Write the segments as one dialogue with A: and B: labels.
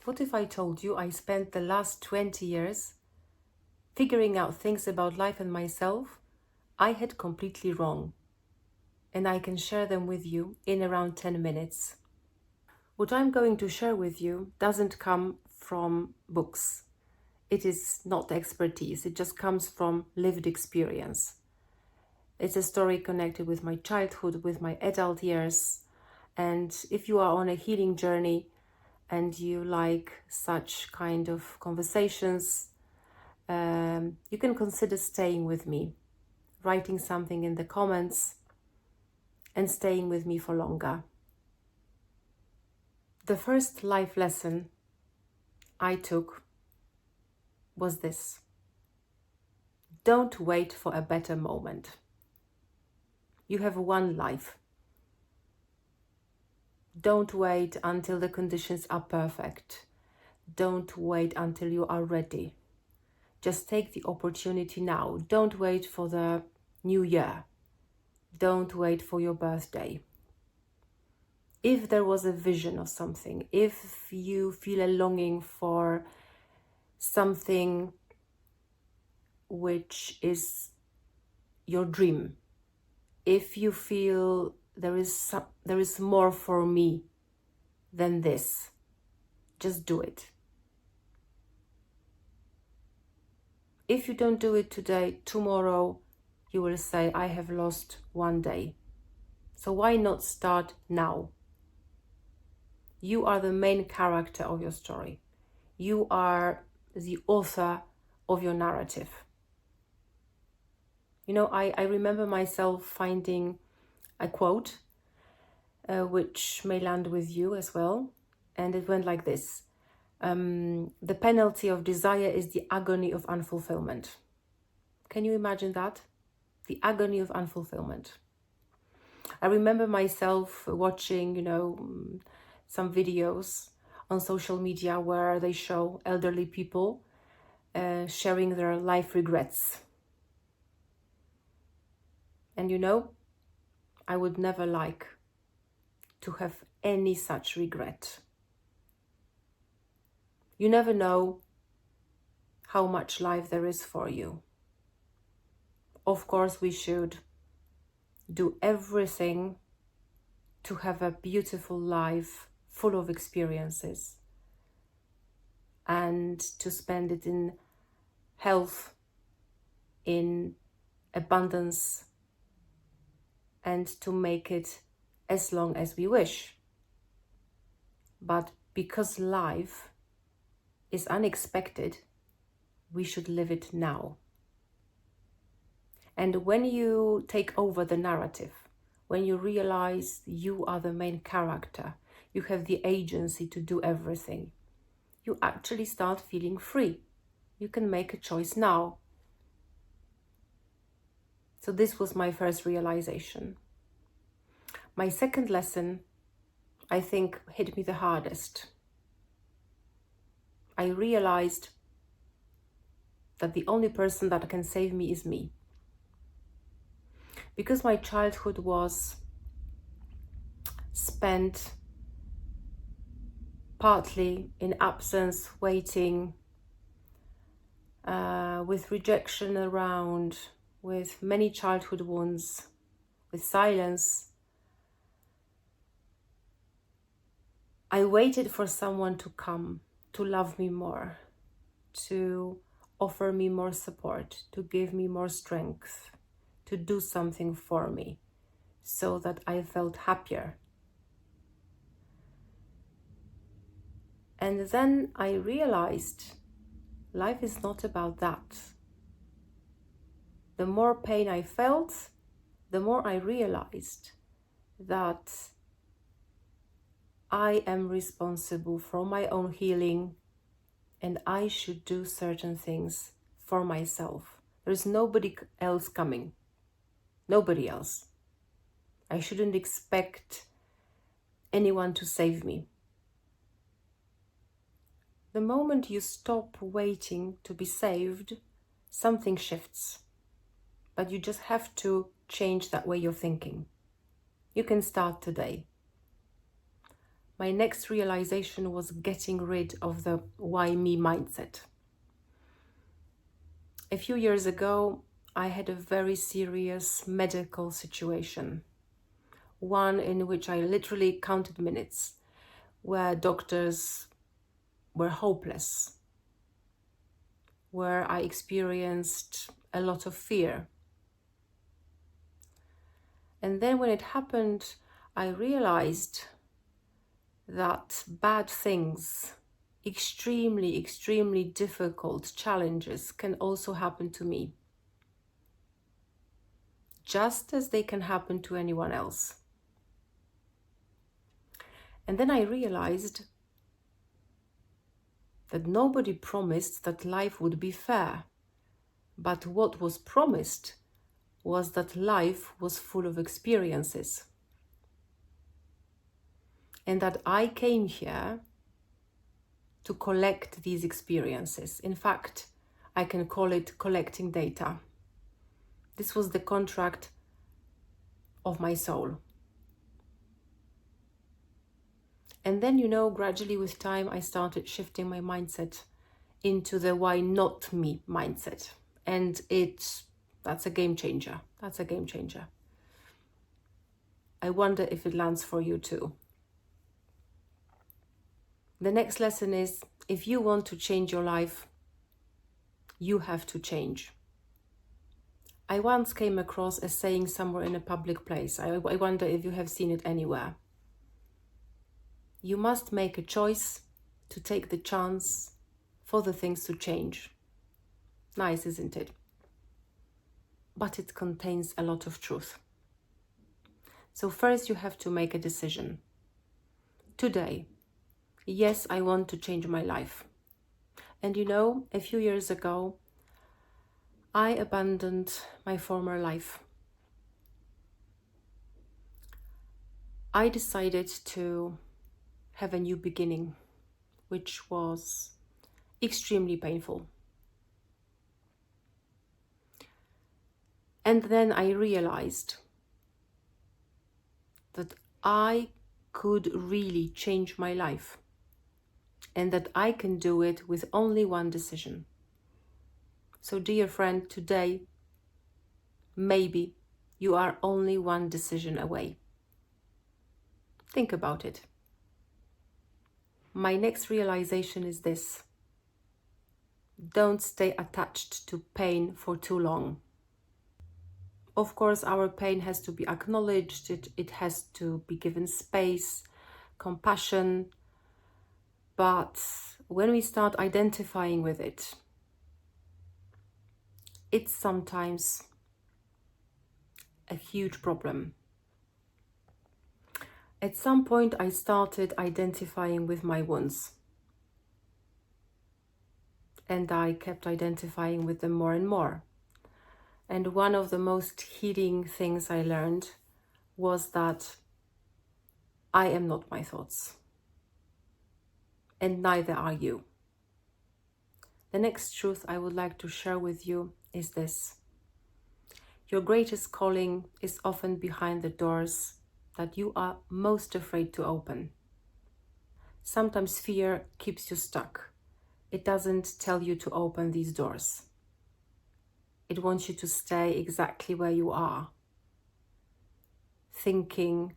A: What if I told you I spent the last 20 years figuring out things about life and myself I had completely wrong, and I can share them with you in around 10 minutes. What I'm going to share with you doesn't come from books. It is not expertise, it just comes from lived experience. It's a story connected with my childhood, with my adult years, and if you are on a healing journey and you like such kind of conversations, you can consider staying with me, writing something in the comments, and staying with me for longer. The first life lesson I took was this: don't wait for a better moment. You have one life. Don't wait until the conditions are perfect. Don't wait until you are ready. Just take the opportunity now. Don't wait for the new year. Don't wait for your birthday. If there was a vision of something, if you feel a longing for something which is your dream, if you feel there is more for me than this, just do it. If you don't do it today, tomorrow you will say, I have lost one day. So why not start now? You are the main character of your story. You are the author of your narrative. You know, I remember myself finding a quote which may land with you as well. And it went like this: the penalty of desire is the agony of unfulfillment. Can you imagine that? The agony of unfulfillment. I remember myself watching, some videos on social media where they show elderly people sharing their life regrets. And I would never like to have any such regret. You never know how much life there is for you. Of course, we should do everything to have a beautiful life full of experiences and to spend it in health, in abundance, and to make it as long as we wish. But because life is unexpected, we should live it now. And when you take over the narrative, when you realize you are the main character, you have the agency to do everything, you actually start feeling free. You can make a choice now. So this was my first realization. My second lesson, I think, hit me the hardest. I realized that the only person that can save me is me. Because my childhood was spent partly in absence, waiting, with rejection around, with many childhood wounds, with silence, I waited for someone to come, to love me more, to offer me more support, to give me more strength, to do something for me, so that I felt happier. And then I realized life is not about that. The more pain I felt, the more I realized that I am responsible for my own healing and I should do certain things for myself. There's nobody else coming. Nobody else. I shouldn't expect anyone to save me. The moment you stop waiting to be saved, something shifts. But you just have to change that way you're thinking. You can start today. my next realization was getting rid of the why me mindset. A few years ago, I had a very serious medical situation, one in which I literally counted minutes, where doctors were hopeless, where I experienced a lot of fear. And then when it happened, I realized that bad things, extremely, extremely difficult challenges can also happen to me, just as they can happen to anyone else. And then I realized that nobody promised that life would be fair, but what was promised was that life was full of experiences, and that I came here to collect these experiences. In fact, I can call it collecting data. This was the contract of my soul. And then, gradually with time, I started shifting my mindset into the why not me mindset. And that's a game changer. That's a game changer. I wonder if it lands for you too. The next lesson is, if you want to change your life, you have to change. I once came across a saying somewhere in a public place. I wonder if you have seen it anywhere. You must make a choice to take the chance for the things to change. Nice, isn't it? But it contains a lot of truth. So first you have to make a decision. Today, yes, I want to change my life. And a few years ago, I abandoned my former life. I decided to have a new beginning, which was extremely painful. And then I realized that I could really change my life, and that I can do it with only one decision. So, dear friend, today, maybe you are only one decision away. Think about it. My next realization is this: don't stay attached to pain for too long. Of course, our pain has to be acknowledged, it has to be given space, compassion, but when we start identifying with it, it's sometimes a huge problem. At some point, I started identifying with my wounds, and I kept identifying with them more and more. And one of the most healing things I learned was that I am not my thoughts, and neither are you. The next truth I would like to share with you is this: your greatest calling is often behind the doors that you are most afraid to open. Sometimes fear keeps you stuck. It doesn't tell you to open these doors. It wants you to stay exactly where you are, thinking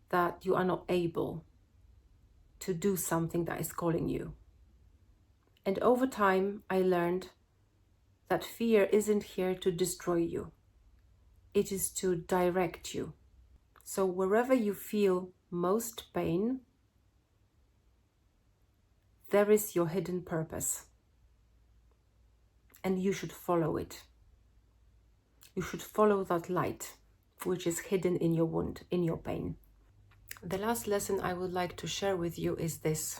A: that you are not able to do something that is calling you. And over time, I learned that fear isn't here to destroy you. It is to direct you. So wherever you feel most pain, there is your hidden purpose. And you should follow it. You should follow that light, which is hidden in your wound, in your pain. The last lesson I would like to share with you is this: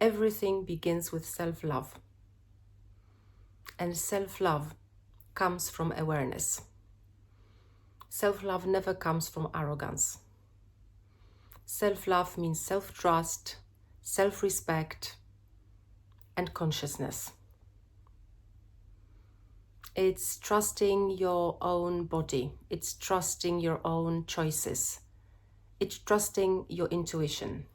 A: everything begins with self-love. And self-love comes from awareness. Self-love never comes from arrogance. Self-love means self-trust, self-respect, and consciousness. It's trusting your own body. It's trusting your own choices. It's trusting your intuition.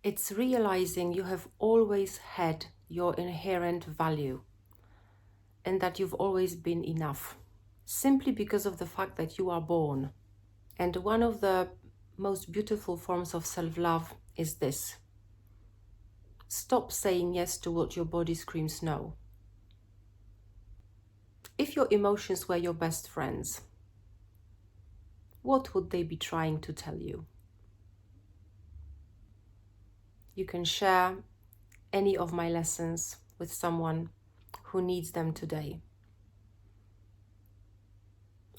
A: It's realizing you have always had your inherent value and that you've always been enough, simply because of the fact that you are born. And one of the most beautiful forms of self-love is this. Stop saying yes to what your body screams no. If your emotions were your best friends, what would they be trying to tell you? You can share any of my lessons with someone who needs them today.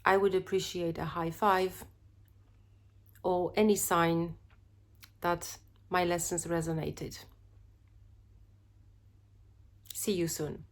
A: I would appreciate a high five or any sign that my lessons resonated. See you soon.